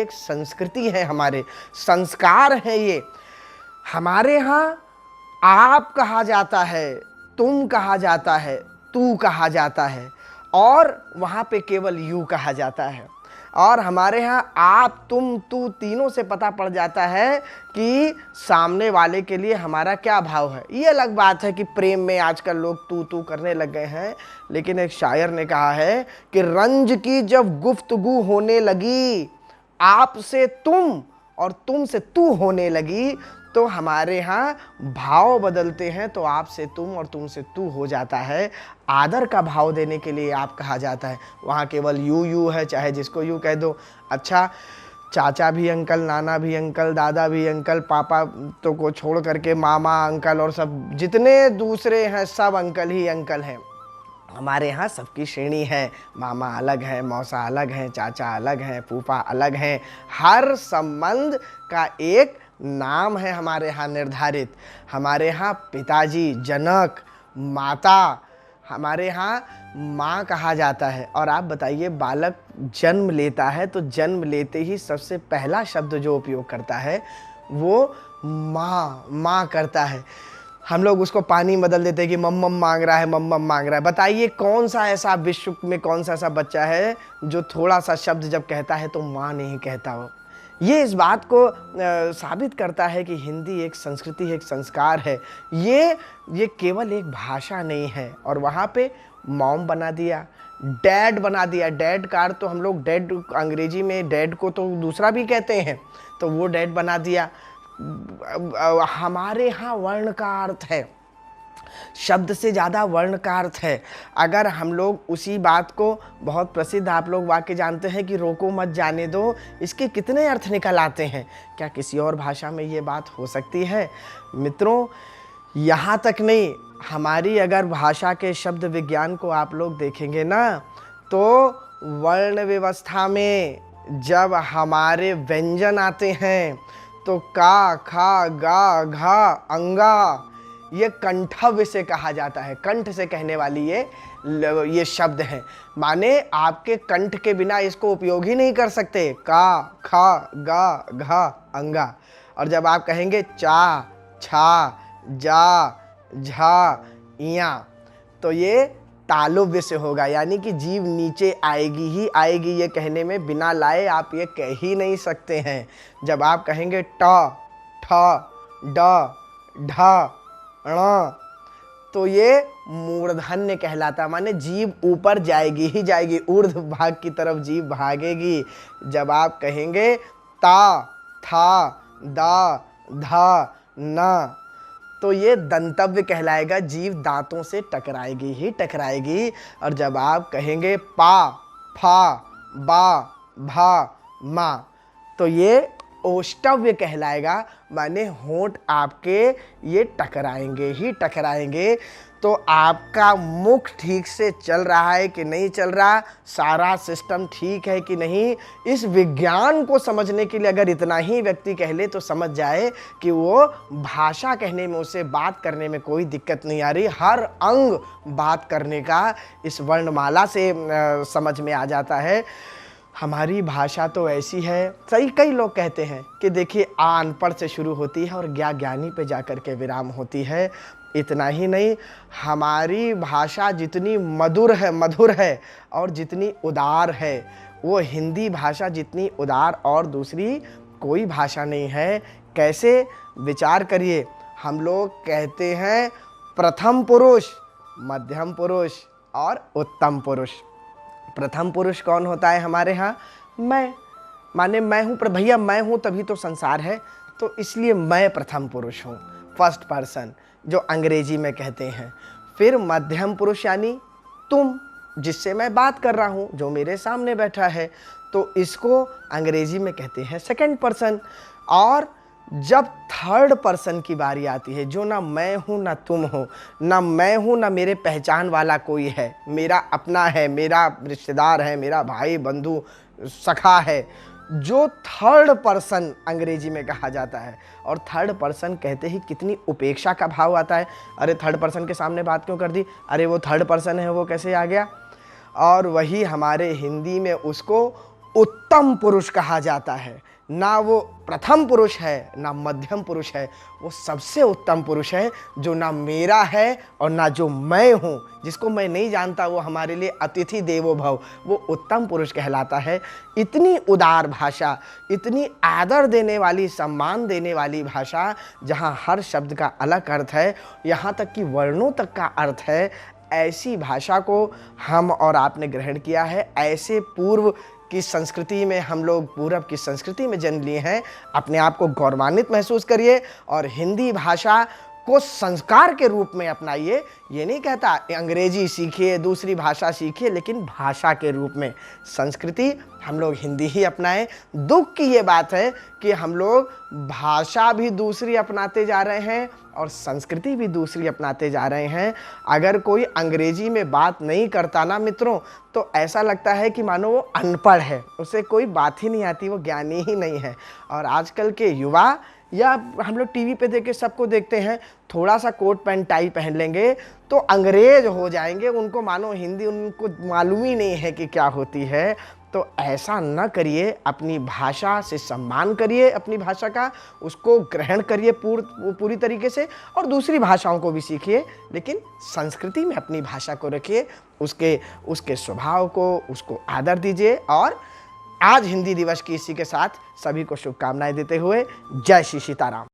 एक संस्कृति है, हमारे संस्कार है। ये हमारे यहाँ आप कहा जाता है, तुम कहा जाता है, तू कहा जाता है, और वहाँ पे केवल यू कहा जाता है। और हमारे यहाँ आप, तुम, तू तीनों से पता पड़ जाता है कि सामने वाले के लिए हमारा क्या भाव है। ये अलग बात है कि प्रेम में आजकल लोग तू तू करने लग गए हैं, लेकिन एक शायर ने कहा है कि रंज की जब गुफ्तगू होने लगी, आप से तुम और तुम से तू होने लगी, तो हमारे यहाँ भाव बदलते हैं, तो आप से तुम और तुम से तू हो जाता है। आदर का भाव देने के लिए आप कहा जाता है। वहाँ केवल यू है, चाहे जिसको यू कह दो। अच्छा, चाचा भी अंकल, नाना भी अंकल, दादा भी अंकल, पापा तो को छोड़ करके मामा अंकल और सब जितने दूसरे हैं सब अंकल ही अंकल हैं। हमारे यहाँ सबकी श्रेणी है, मामा अलग है, मौसा अलग है, चाचा अलग है, फूफा अलग हैं। हर संबंध का एक नाम है हमारे यहाँ निर्धारित। हमारे यहाँ पिताजी, जनक, माता, हमारे यहाँ माँ कहा जाता है। और आप बताइए, बालक जन्म लेता है तो जन्म लेते ही सबसे पहला शब्द जो उपयोग करता है वो माँ करता है। हम लोग उसको पानी बदल देते हैं कि मम्मम मांग रहा है, मम्मम मांग रहा है। बताइए कौन सा ऐसा विश्व में कौन सा ऐसा बच्चा है जो थोड़ा सा शब्द जब कहता है तो माँ नहीं कहता हो। ये इस बात को साबित करता है कि हिंदी एक संस्कृति है, एक संस्कार है। ये केवल एक भाषा नहीं है। और वहाँ पे मॉम बना दिया, डैड बना दिया। डैड का अर्थ तो हम लोग डैड, अंग्रेजी में डैड को तो दूसरा भी कहते हैं, तो वो डैड बना दिया। हमारे यहाँ वर्ण का अर्थ है, शब्द से ज़्यादा वर्ण का अर्थ है। अगर हम लोग उसी बात को, बहुत प्रसिद्ध आप लोग वाक्य जानते हैं कि रोको मत जाने दो, इसके कितने अर्थ निकल आते हैं। क्या किसी और भाषा में ये बात हो सकती है? मित्रों, यहाँ तक नहीं, हमारी अगर भाषा के शब्द विज्ञान को आप लोग देखेंगे ना, तो वर्ण व्यवस्था में जब हमारे व्यंजन आते हैं तो का, खा, गा, घा, अंगा, ये कंठव्य से कहा जाता है। कंठ से कहने वाली ये शब्द हैं। माने आपके कंठ के बिना इसको उपयोग ही नहीं कर सकते। का, खा, गा, घा, अंगा। और जब आप कहेंगे चा, छा, जा, झा, इया, तो ये तालुव्य से होगा, यानी कि जीभ नीचे आएगी ही आएगी। ये कहने में बिना लाए आप ये कह ही नहीं सकते हैं। जब आप कहेंगे ट, ठ, ड, ढ, ण, तो ये मूर्धन्य कहलाता, माने जीभ ऊपर जाएगी ही जाएगी, ऊर्ध्व भाग की तरफ जीभ भागेगी। जब आप कहेंगे ता, था, दा, धा, न, तो ये दंतव्य कहलाएगा, जीभ दांतों से टकराएगी ही टकराएगी। और जब आप कहेंगे पा, फा, बा, भा, मा, तो ये ओष्टव्य कहलाएगा, माने होंठ आपके ये टकराएंगे ही टकराएंगे। तो आपका मुख ठीक से चल रहा है कि नहीं चल रहा, सारा सिस्टम ठीक है कि नहीं, इस विज्ञान को समझने के लिए अगर इतना ही व्यक्ति कह ले तो समझ जाए कि वो भाषा कहने में, उसे बात करने में कोई दिक्कत नहीं आ रही। हर अंग बात करने का इस वर्णमाला से समझ में आ जाता है। हमारी भाषा तो ऐसी है, कई लोग कहते हैं कि देखिए आ अनपढ़ से शुरू होती है और ज्ञानी पे जाकर के विराम होती है। इतना ही नहीं, हमारी भाषा जितनी मधुर है और जितनी उदार है, वो हिंदी भाषा जितनी उदार और दूसरी कोई भाषा नहीं है। कैसे? विचार करिए। हम लोग कहते हैं प्रथम पुरुष, मध्यम पुरुष और उत्तम पुरुष। प्रथम पुरुष कौन होता है हमारे यहाँ? मैं, माने मैं हूँ, पर भैया मैं हूँ तभी तो संसार है, तो इसलिए मैं प्रथम पुरुष हूँ, फर्स्ट पर्सन, जो अंग्रेजी में कहते हैं। फिर मध्यम पुरुष यानी तुम, जिससे मैं बात कर रहा हूँ, जो मेरे सामने बैठा है, तो इसको अंग्रेजी में कहते हैं सेकंड पर्सन। और जब थर्ड पर्सन की बारी आती है, जो ना मैं हूँ ना तुम हो, ना मैं हूँ ना मेरे पहचान वाला कोई है, मेरा अपना है, मेरा रिश्तेदार है, मेरा भाई बंधु सखा है, जो थर्ड पर्सन अंग्रेजी में कहा जाता है। और थर्ड पर्सन कहते ही कितनी उपेक्षा का भाव आता है। अरे थर्ड पर्सन के सामने बात क्यों कर दी, अरे वो थर्ड पर्सन है, वो कैसे आ गया। और वही हमारे हिंदी में उसको उत्तम पुरुष कहा जाता है। ना वो प्रथम पुरुष है, ना मध्यम पुरुष है, वो सबसे उत्तम पुरुष है, जो ना मेरा है और ना जो मैं हूँ, जिसको मैं नहीं जानता, वो हमारे लिए अतिथि देवो भव, वो उत्तम पुरुष कहलाता है। इतनी उदार भाषा, इतनी आदर देने वाली, सम्मान देने वाली भाषा, जहाँ हर शब्द का अलग अर्थ है, यहाँ तक कि वर्णों तक का अर्थ है, ऐसी भाषा को हम और आपने ग्रहण किया है। ऐसे पूर्व की संस्कृति में हम लोग, पूरब की संस्कृति में जन्म लिए हैं। अपने आप को गौरवान्वित महसूस करिए और हिंदी भाषा को संस्कार के रूप में अपनाइए। ये नहीं कहता अंग्रेजी सीखिए, दूसरी भाषा सीखिए, लेकिन भाषा के रूप में। संस्कृति हम लोग हिंदी ही अपनाएं। दुख की ये बात है कि हम लोग भाषा भी दूसरी अपनाते जा रहे हैं और संस्कृति भी दूसरी अपनाते जा रहे हैं। अगर कोई अंग्रेजी में बात नहीं करता ना मित्रों, तो ऐसा लगता है कि मानो वो अनपढ़ है, उसे कोई बात ही नहीं आती, वो ज्ञानी ही नहीं है। और आजकल के युवा, या हम लोग टीवी पे देख के सबको देखते हैं, थोड़ा सा कोट पैंट टाई पहन लेंगे तो अंग्रेज हो जाएंगे, उनको मानो हिंदी उनको मालूम ही नहीं है कि क्या होती है। तो ऐसा न करिए, अपनी भाषा से सम्मान करिए, अपनी भाषा का उसको ग्रहण करिए पूरी तरीके से, और दूसरी भाषाओं को भी सीखिए, लेकिन संस्कृति में अपनी भाषा को रखिए, उसके स्वभाव को, उसको आदर दीजिए। और आज हिंदी दिवस की इसी के साथ सभी को शुभकामनाएं देते हुए जय श्री सीताराम।